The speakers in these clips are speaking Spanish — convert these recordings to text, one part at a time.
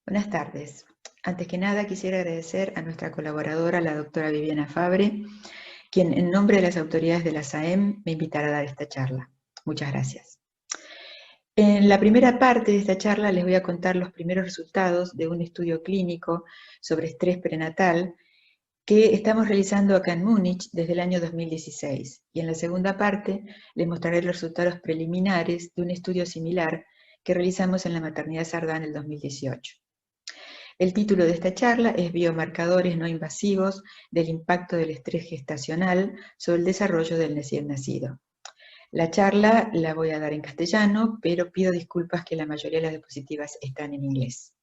Buenas tardes. Antes que nada quisiera agradecer a nuestra colaboradora, la doctora Viviana Fabre, quien en nombre de las autoridades de la SAEM me invitará a dar esta charla. Muchas gracias. En la primera parte de esta charla les voy a contar los primeros resultados de un estudio clínico sobre estrés prenatal que estamos realizando acá en Múnich desde el año 2016. Y en la segunda parte les mostraré los resultados preliminares de un estudio similar que realizamos en la maternidad Sardá en el 2018. El título de esta charla es Biomarcadores no invasivos del impacto del estrés gestacional sobre el desarrollo del recién nacido. La charla la voy a dar en castellano, pero pido disculpas que la mayoría de las diapositivas están en inglés.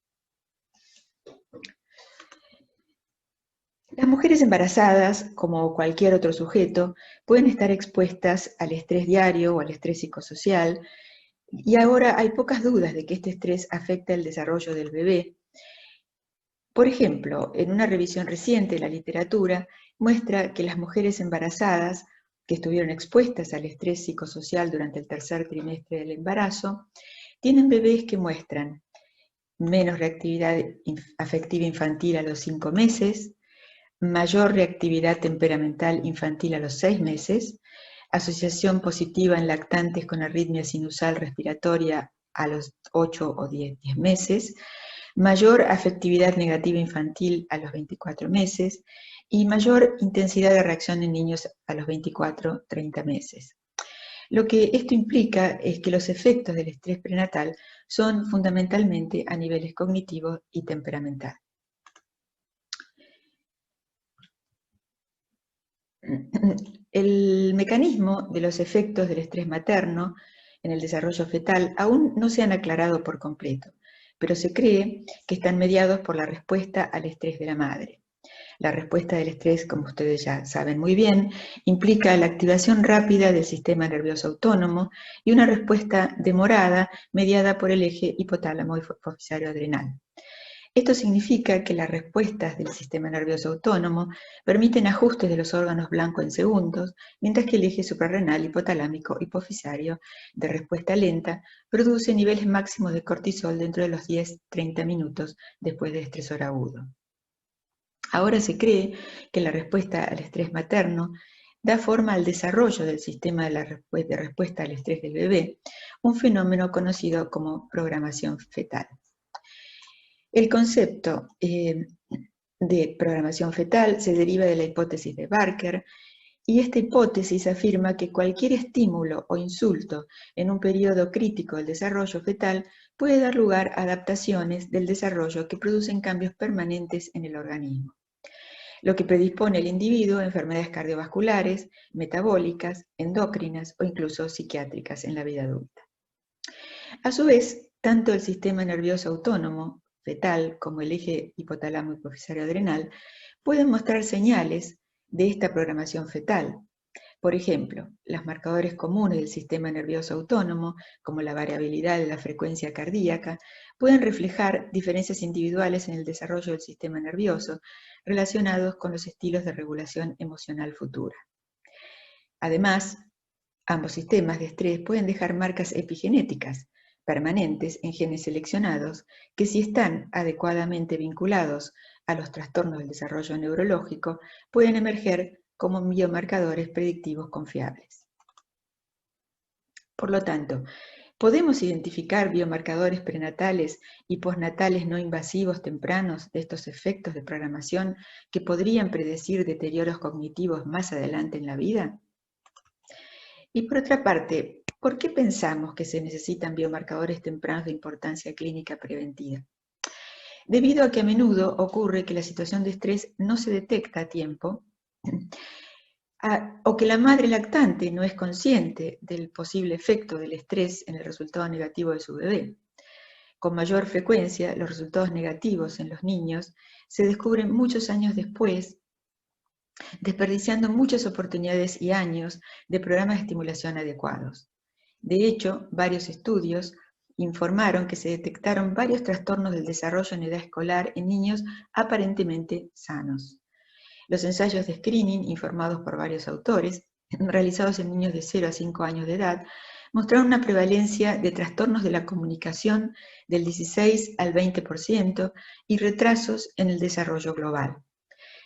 Las mujeres embarazadas, como cualquier otro sujeto, pueden estar expuestas al estrés diario o al estrés psicosocial, y ahora hay pocas dudas de que este estrés afecta el desarrollo del bebé. Por ejemplo, en una revisión reciente de la literatura, muestra que las mujeres embarazadas que estuvieron expuestas al estrés psicosocial durante el tercer trimestre del embarazo, tienen bebés que muestran menos reactividad afectiva infantil a los 5 meses, mayor reactividad temperamental infantil a los 6 meses, asociación positiva en lactantes con arritmia sinusal respiratoria a los 8 o 10 meses, mayor afectividad negativa infantil a los 24 meses y mayor intensidad de reacción en niños a los 24-30 meses. Lo que esto implica es que los efectos del estrés prenatal son fundamentalmente a niveles cognitivo y temperamental. El mecanismo de los efectos del estrés materno en el desarrollo fetal aún no se han aclarado por completo, pero se cree que están mediados por la respuesta al estrés de la madre. La respuesta del estrés, como ustedes ya saben muy bien, implica la activación rápida del sistema nervioso autónomo y una respuesta demorada mediada por el eje hipotálamo hipofisario adrenal. Esto significa que las respuestas del sistema nervioso autónomo permiten ajustes de los órganos blancos en segundos, mientras que el eje suprarrenal hipotalámico hipofisario de respuesta lenta produce niveles máximos de cortisol dentro de los 10-30 minutos después del estresor agudo. Ahora se cree que la respuesta al estrés materno da forma al desarrollo del sistema de respuesta al estrés del bebé, un fenómeno conocido como programación fetal. El concepto de programación fetal se deriva de la hipótesis de Barker, y esta hipótesis afirma que cualquier estímulo o insulto en un periodo crítico del desarrollo fetal puede dar lugar a adaptaciones del desarrollo que producen cambios permanentes en el organismo, lo que predispone al individuo a enfermedades cardiovasculares, metabólicas, endocrinas o incluso psiquiátricas en la vida adulta. A su vez, tanto el sistema nervioso autónomo fetal como el eje hipotálamo hipofisario adrenal pueden mostrar señales de esta programación fetal. Por ejemplo, los marcadores comunes del sistema nervioso autónomo, como la variabilidad de la frecuencia cardíaca, pueden reflejar diferencias individuales en el desarrollo del sistema nervioso relacionados con los estilos de regulación emocional futura. Además, ambos sistemas de estrés pueden dejar marcas epigenéticas permanentes en genes seleccionados que, si están adecuadamente vinculados a los trastornos del desarrollo neurológico, pueden emerger como biomarcadores predictivos confiables. Por lo tanto, ¿podemos identificar biomarcadores prenatales y postnatales no invasivos tempranos de estos efectos de programación que podrían predecir deterioros cognitivos más adelante en la vida? Y por otra parte, ¿por qué pensamos que se necesitan biomarcadores tempranos de importancia clínica preventiva? Debido a que a menudo ocurre que la situación de estrés no se detecta a tiempo, o que la madre lactante no es consciente del posible efecto del estrés en el resultado negativo de su bebé. Con mayor frecuencia, los resultados negativos en los niños se descubren muchos años después, desperdiciando muchas oportunidades y años de programas de estimulación adecuados. De hecho, varios estudios informaron que se detectaron varios trastornos del desarrollo en edad escolar en niños aparentemente sanos. Los ensayos de screening, informados por varios autores, realizados en niños de 0 a 5 años de edad, mostraron una prevalencia de trastornos de la comunicación del 16 al 20% y retrasos en el desarrollo global.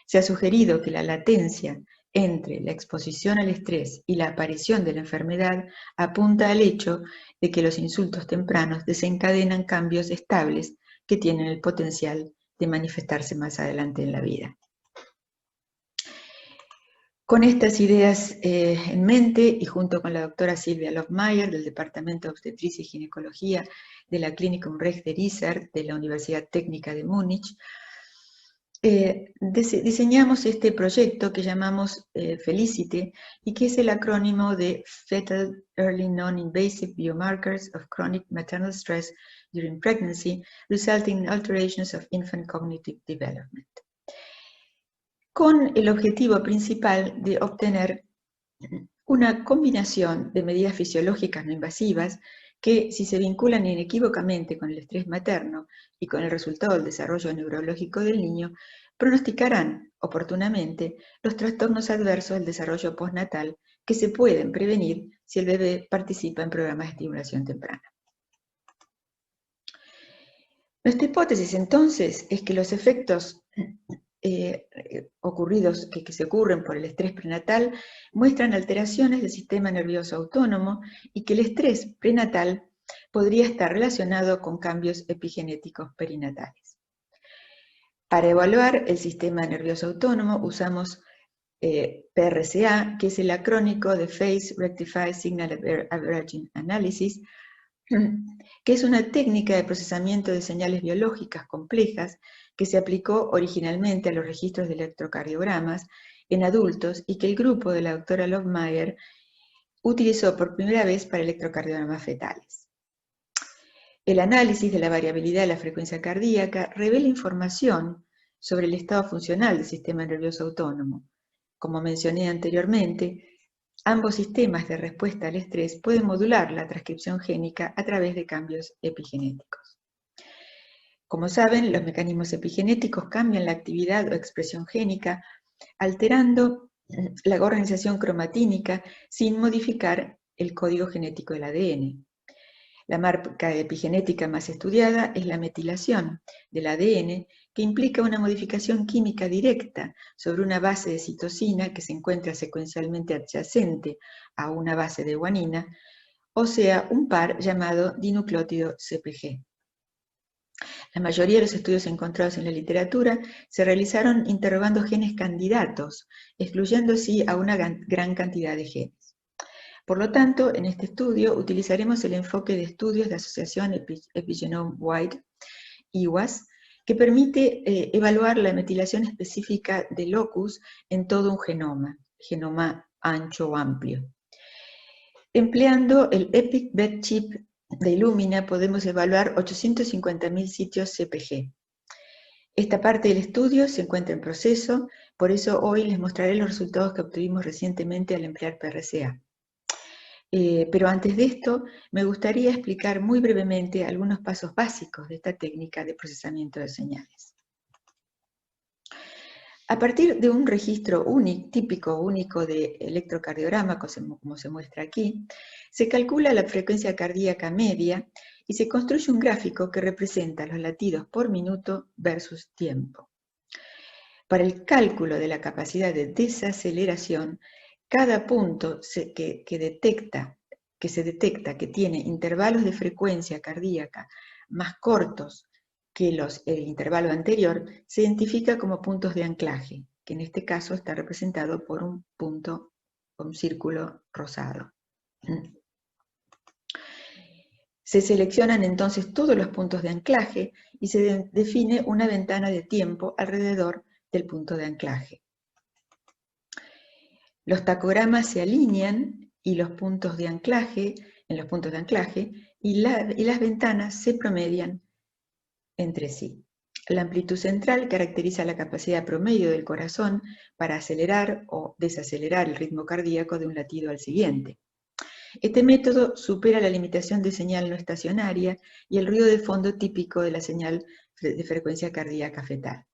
Se ha sugerido que la latencia entre la exposición al estrés y la aparición de la enfermedad apunta al hecho de que los insultos tempranos desencadenan cambios estables que tienen el potencial de manifestarse más adelante en la vida. Con estas ideas en mente y junto con la doctora Silvia Lofmayer del Departamento de Obstetricia y Ginecología de la Klinikum Recht der Isar de la Universidad Técnica de Múnich, diseñamos este proyecto que llamamos FELICITE y que es el acrónimo de Fetal Early Non-Invasive Biomarkers of Chronic Maternal Stress During Pregnancy Resulting in Alterations of Infant Cognitive Development, con el objetivo principal de obtener una combinación de medidas fisiológicas no invasivas que, si se vinculan inequívocamente con el estrés materno y con el resultado del desarrollo neurológico del niño, pronosticarán oportunamente los trastornos adversos del desarrollo postnatal que se pueden prevenir si el bebé participa en programas de estimulación temprana. Nuestra hipótesis entonces es que los efectos ocurridos que se ocurren por el estrés prenatal muestran alteraciones del sistema nervioso autónomo y que el estrés prenatal podría estar relacionado con cambios epigenéticos perinatales. Para evaluar el sistema nervioso autónomo usamos PRCA, que es el acrónico de Phase Rectified Signal Averaging Analysis, que es una técnica de procesamiento de señales biológicas complejas que se aplicó originalmente a los registros de electrocardiogramas en adultos y que el grupo de la doctora Lofmayer utilizó por primera vez para electrocardiogramas fetales. El análisis de la variabilidad de la frecuencia cardíaca revela información sobre el estado funcional del sistema nervioso autónomo. Como mencioné anteriormente, ambos sistemas de respuesta al estrés pueden modular la transcripción génica a través de cambios epigenéticos. Como saben, los mecanismos epigenéticos cambian la actividad o expresión génica, alterando la organización cromatínica sin modificar el código genético del ADN. La marca epigenética más estudiada es la metilación del ADN, que implica una modificación química directa sobre una base de citosina que se encuentra secuencialmente adyacente a una base de guanina, o sea, un par llamado dinucleótido CpG. La mayoría de los estudios encontrados en la literatura se realizaron interrogando genes candidatos, excluyendo así a una gran cantidad de genes. Por lo tanto, en este estudio utilizaremos el enfoque de estudios de asociación Epigenome-Wide, EWAS, que permite evaluar la metilación específica de locus en todo un genoma ancho o amplio. Empleando el EPIC-BET-Chip de Illumina podemos evaluar 850.000 sitios CpG. Esta parte del estudio se encuentra en proceso, por eso hoy les mostraré los resultados que obtuvimos recientemente al emplear PRCA. Pero antes de esto, me gustaría explicar muy brevemente algunos pasos básicos de esta técnica de procesamiento de señales. A partir de un registro típico único de electrocardiograma, como se muestra aquí, se calcula la frecuencia cardíaca media y se construye un gráfico que representa los latidos por minuto versus tiempo. Para el cálculo de la capacidad de desaceleración, cada punto que se detecta que tiene intervalos de frecuencia cardíaca más cortos que el intervalo anterior, se identifica como puntos de anclaje, que en este caso está representado por un círculo rosado. Se seleccionan entonces todos los puntos de anclaje y se define una ventana de tiempo alrededor del punto de anclaje. Los tacogramas se alinean y los puntos de anclaje, y las ventanas se promedian entre sí. La amplitud central caracteriza la capacidad promedio del corazón para acelerar o desacelerar el ritmo cardíaco de un latido al siguiente. Este método supera la limitación de señal no estacionaria y el ruido de fondo típico de la señal de frecuencia cardíaca fetal.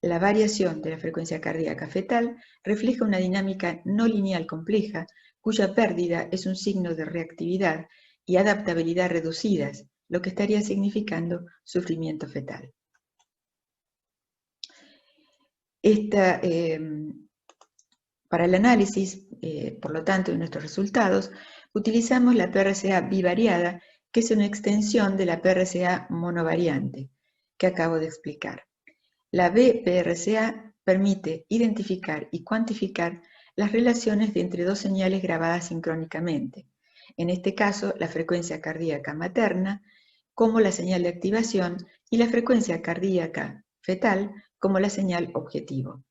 La variación de la frecuencia cardíaca fetal refleja una dinámica no lineal compleja cuya pérdida es un signo de reactividad y adaptabilidad reducidas, lo que estaría significando sufrimiento fetal. Para el análisis, por lo tanto, de nuestros resultados, utilizamos la PRCA bivariada, que es una extensión de la PRCA monovariante, que acabo de explicar. La BPRCA permite identificar y cuantificar las relaciones entre dos señales grabadas sincrónicamente, en este caso la frecuencia cardíaca materna como la señal de activación y la frecuencia cardíaca fetal como la señal objetivo.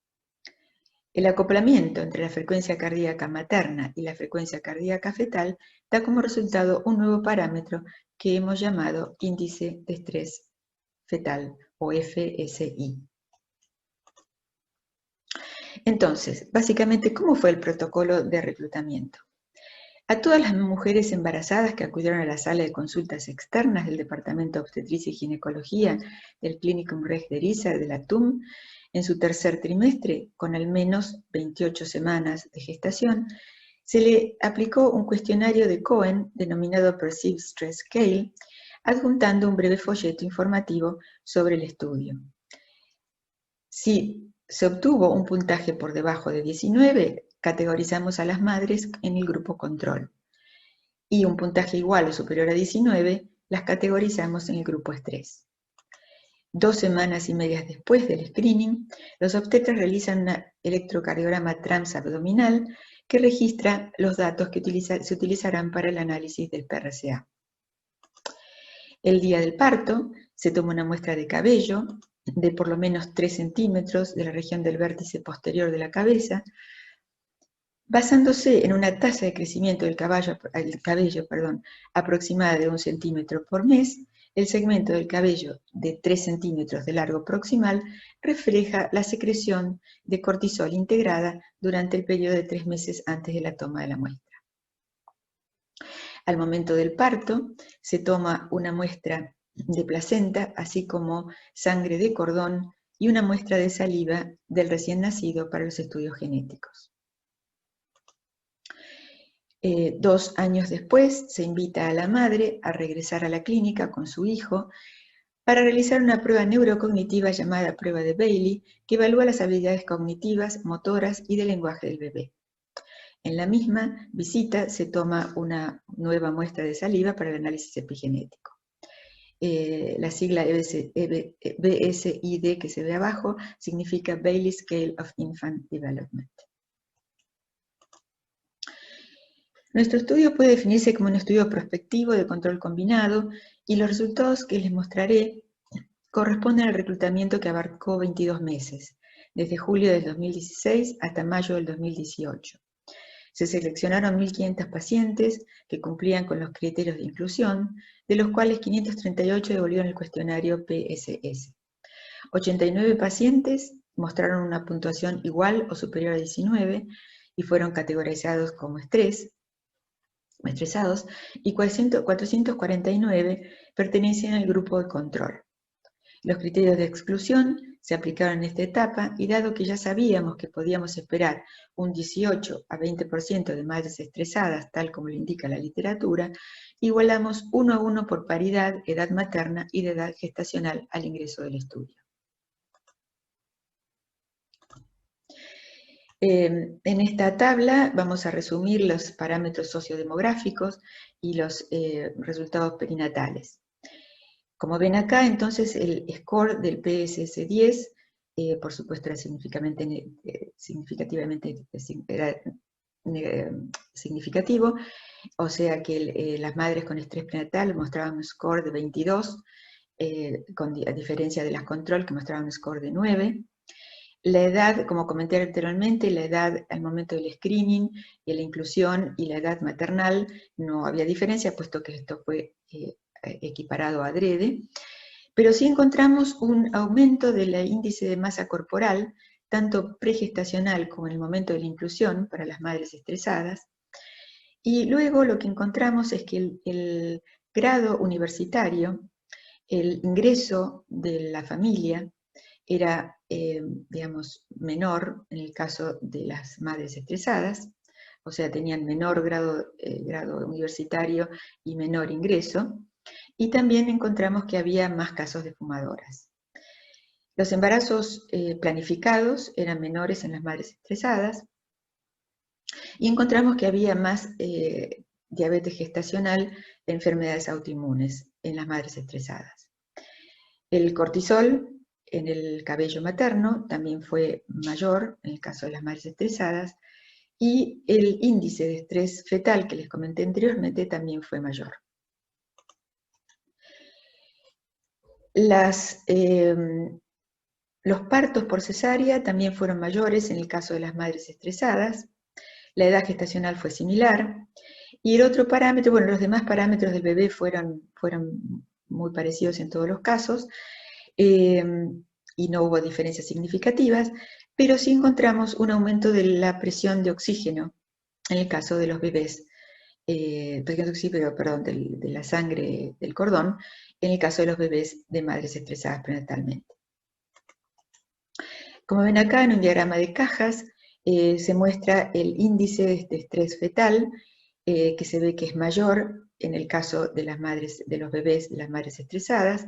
El acoplamiento entre la frecuencia cardíaca materna y la frecuencia cardíaca fetal da como resultado un nuevo parámetro que hemos llamado índice de estrés fetal o FSI. Entonces, básicamente, ¿cómo fue el protocolo de reclutamiento? A todas las mujeres embarazadas que acudieron a la sala de consultas externas del Departamento de Obstetricia y Ginecología del Klinikum Recht der Isar de la TUM, en su tercer trimestre, con al menos 28 semanas de gestación, se le aplicó un cuestionario de Cohen denominado Perceived Stress Scale, adjuntando un breve folleto informativo sobre el estudio. Si se obtuvo un puntaje por debajo de 19, categorizamos a las madres en el grupo control. Y un puntaje igual o superior a 19, las categorizamos en el grupo estrés. 2 semanas y media después del screening, los obstetras realizan un electrocardiograma transabdominal que registra los datos que se utilizarán para el análisis del PRCA. El día del parto se toma una muestra de cabello de por lo menos 3 centímetros de la región del vértice posterior de la cabeza, basándose en una tasa de crecimiento del cabello aproximada de 1 centímetro por mes. El segmento del cabello de 3 centímetros de largo proximal refleja la secreción de cortisol integrada durante el periodo de 3 meses antes de la toma de la muestra. Al momento del parto, se toma una muestra de placenta, así como sangre de cordón y una muestra de saliva del recién nacido para los estudios genéticos. 2 años después, se invita a la madre a regresar a la clínica con su hijo para realizar una prueba neurocognitiva llamada prueba de Bailey, que evalúa las habilidades cognitivas, motoras y de lenguaje del bebé. En la misma visita se toma una nueva muestra de saliva para el análisis epigenético. La sigla BSID que se ve abajo significa Bailey Scale of Infant Development. Nuestro estudio puede definirse como un estudio prospectivo de control combinado y los resultados que les mostraré corresponden al reclutamiento que abarcó 22 meses, desde julio del 2016 hasta mayo del 2018. Se seleccionaron 1.500 pacientes que cumplían con los criterios de inclusión, de los cuales 538 devolvieron el cuestionario PSS. 89 pacientes mostraron una puntuación igual o superior a 19 y fueron categorizados como estresados, y 449 pertenecían al grupo de control. Los criterios de exclusión se aplicaron en esta etapa y dado que ya sabíamos que podíamos esperar un 18 a 20% de madres estresadas, tal como lo indica la literatura, igualamos 1 a 1 por paridad, edad materna y de edad gestacional al ingreso del estudio. En esta tabla vamos a resumir los parámetros sociodemográficos y los resultados perinatales. Como ven acá, entonces el score del PSS-10, por supuesto, era significativo, o sea que las madres con estrés prenatal mostraban un score de 22, a diferencia de las control que mostraban un score de 9. La edad, como comenté anteriormente, la edad al momento del screening y la inclusión y la edad maternal no había diferencia, puesto que esto fue equiparado adrede, pero sí encontramos un aumento del índice de masa corporal, tanto pregestacional como en el momento de la inclusión para las madres estresadas, y luego lo que encontramos es que el grado universitario, el ingreso de la familia, era, digamos, menor en el caso de las madres estresadas, o sea, tenían menor grado universitario y menor ingreso, y también encontramos que había más casos de fumadoras. Los embarazos planificados eran menores en las madres estresadas, y encontramos que había más diabetes gestacional e enfermedades autoinmunes en las madres estresadas. El cortisol en el cabello materno también fue mayor en el caso de las madres estresadas, y el índice de estrés fetal que les comenté anteriormente también fue mayor. Los partos por cesárea también fueron mayores en el caso de las madres estresadas, la edad gestacional fue similar, y el otro parámetro, bueno, los demás parámetros del bebé fueron muy parecidos en todos los casos, y no hubo diferencias significativas, pero sí encontramos un aumento de la presión de oxígeno en el caso de los bebés, de la sangre del cordón, en el caso de los bebés de madres estresadas prenatalmente. Como ven acá en un diagrama de cajas, se muestra el índice de estrés fetal, que se ve que es mayor en el caso de los bebés de las madres estresadas,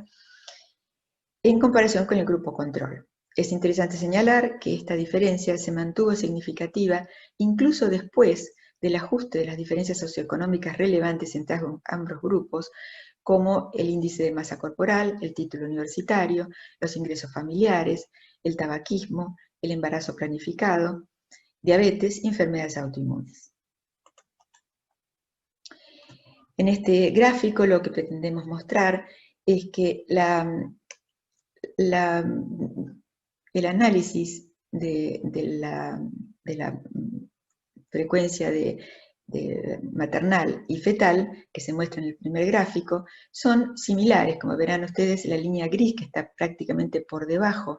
en comparación con el grupo control. Es interesante señalar que esta diferencia se mantuvo significativa incluso después del ajuste de las diferencias socioeconómicas relevantes entre ambos grupos, como el índice de masa corporal, el título universitario, los ingresos familiares, el tabaquismo, el embarazo planificado, diabetes y enfermedades autoinmunes. En este gráfico lo que pretendemos mostrar es que el análisis de la frecuencia maternal y fetal, que se muestra en el primer gráfico, son similares. Como verán ustedes, la línea gris, que está prácticamente por debajo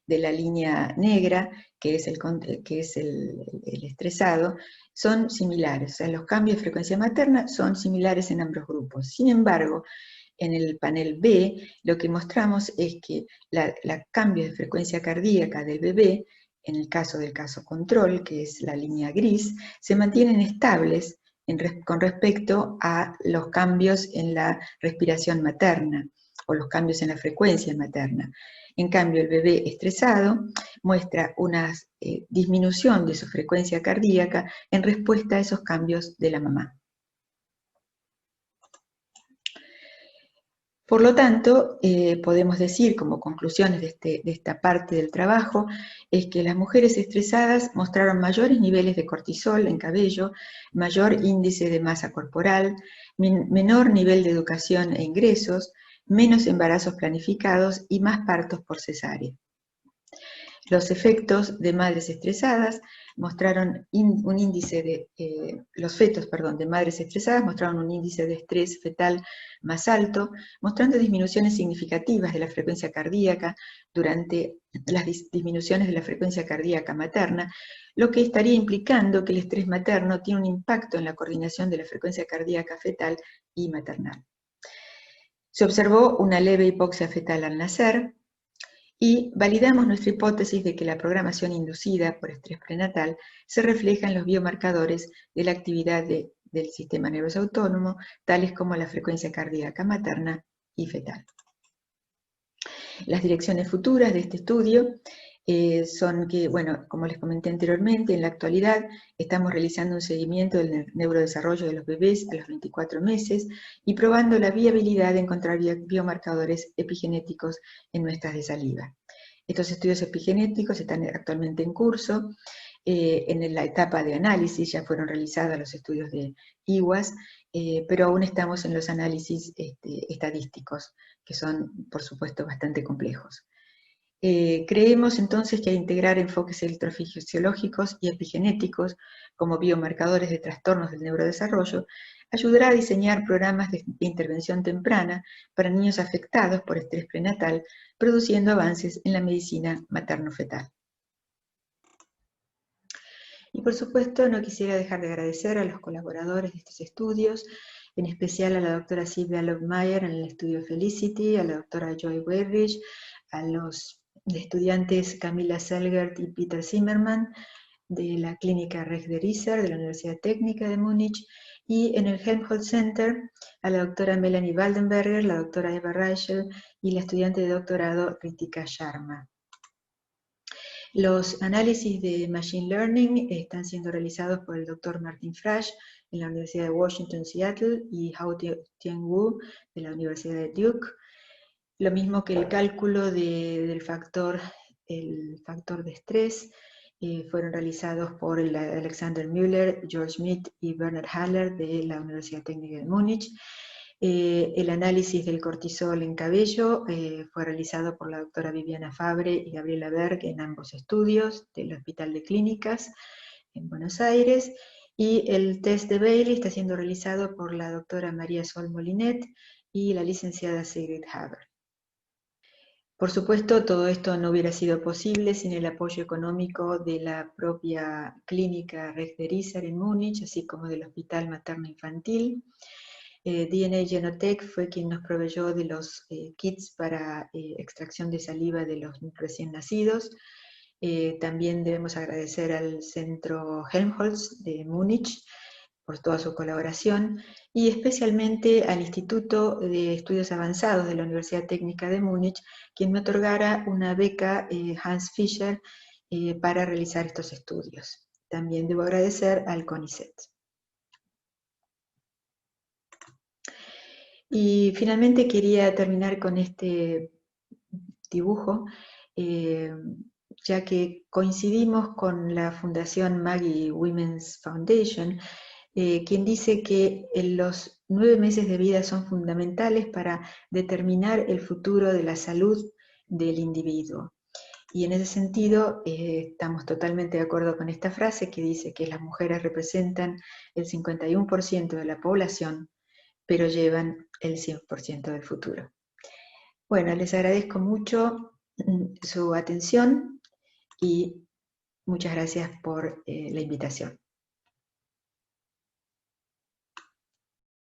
de la línea negra, que es el estresado, son similares. O sea, los cambios de frecuencia materna son similares en ambos grupos. Sin embargo, en el panel B, lo que mostramos es que los cambios de frecuencia cardíaca del bebé, en el caso del caso control, que es la línea gris, se mantienen estables con respecto a los cambios en la respiración materna o los cambios en la frecuencia materna. En cambio, el bebé estresado muestra una disminución de su frecuencia cardíaca en respuesta a esos cambios de la mamá. Por lo tanto, podemos decir como conclusiones de esta parte del trabajo, es que las mujeres estresadas mostraron mayores niveles de cortisol en cabello, mayor índice de masa corporal, menor nivel de educación e ingresos, menos embarazos planificados y más partos por cesárea. Los efectos de madres estresadas mostraron un índice de, los fetos, perdón, de madres estresadas mostraron un índice de estrés fetal más alto, mostrando disminuciones significativas de la frecuencia cardíaca durante las disminuciones de la frecuencia cardíaca materna, lo que estaría implicando que el estrés materno tiene un impacto en la coordinación de la frecuencia cardíaca fetal y maternal. Se observó una leve hipoxia fetal al nacer, y validamos nuestra hipótesis de que la programación inducida por estrés prenatal se refleja en los biomarcadores de la actividad del sistema nervioso autónomo, tales como la frecuencia cardíaca materna y fetal. Las direcciones futuras de este estudio son que, bueno, como les comenté anteriormente, en la actualidad estamos realizando un seguimiento del neurodesarrollo de los bebés a los 24 meses y probando la viabilidad de encontrar biomarcadores epigenéticos en muestras de saliva. Estos estudios epigenéticos están actualmente en curso. En la etapa de análisis ya fueron realizados los estudios de IWAS, pero aún estamos en los análisis estadísticos, que son, por supuesto, bastante complejos. Creemos entonces que al integrar enfoques electrofisiológicos y epigenéticos como biomarcadores de trastornos del neurodesarrollo, ayudará a diseñar programas de intervención temprana para niños afectados por estrés prenatal, produciendo avances en la medicina materno-fetal. Y por supuesto no quisiera dejar de agradecer a los colaboradores de estos estudios, en especial a la doctora Silvia Lobmeyer en el estudio Felicity, a la doctora Joy Weyrich, a los estudiantes Camila Selgert y Peter Zimmerman, de la Clínica Rex de Riser de la Universidad Técnica de Múnich, y en el Helmholtz Center a la doctora Melanie Waldenberger, la doctora Eva Reichel y la estudiante de doctorado Ritika Sharma. Los análisis de Machine Learning están siendo realizados por el doctor Martin Frasch en la Universidad de Washington, Seattle, y Hao Tian Wu de la Universidad de Duke. Lo mismo que el cálculo del factor de estrés fueron realizados por Alexander Müller, George Schmidt y Bernhard Haller de la Universidad Técnica de Múnich. El análisis del cortisol en cabello fue realizado por la doctora Viviana Fabre y Gabriela Berg en ambos estudios del Hospital de Clínicas en Buenos Aires, y el test de Bailey está siendo realizado por la doctora María Sol Molinet y la licenciada Sigrid Haber. Por supuesto, todo esto no hubiera sido posible sin el apoyo económico de la propia clínica Rex de Riser en Múnich, así como del Hospital Materno Infantil. DNA Genotech fue quien nos proveyó de los kits para extracción de saliva de los recién nacidos. También debemos agradecer al Centro Helmholtz de Múnich por toda su colaboración, y especialmente al Instituto de Estudios Avanzados de la Universidad Técnica de Múnich, quien me otorgara una beca Hans Fischer para realizar estos estudios. También debo agradecer al CONICET. Y finalmente quería terminar con este dibujo, ya que coincidimos con la Fundación Maggie Women's Foundation, quien dice que los 9 meses de vida son fundamentales para determinar el futuro de la salud del individuo. Y en ese sentido estamos totalmente de acuerdo con esta frase que dice que las mujeres representan el 51% de la población, pero llevan el 100% del futuro. Bueno, les agradezco mucho su atención y muchas gracias por la invitación.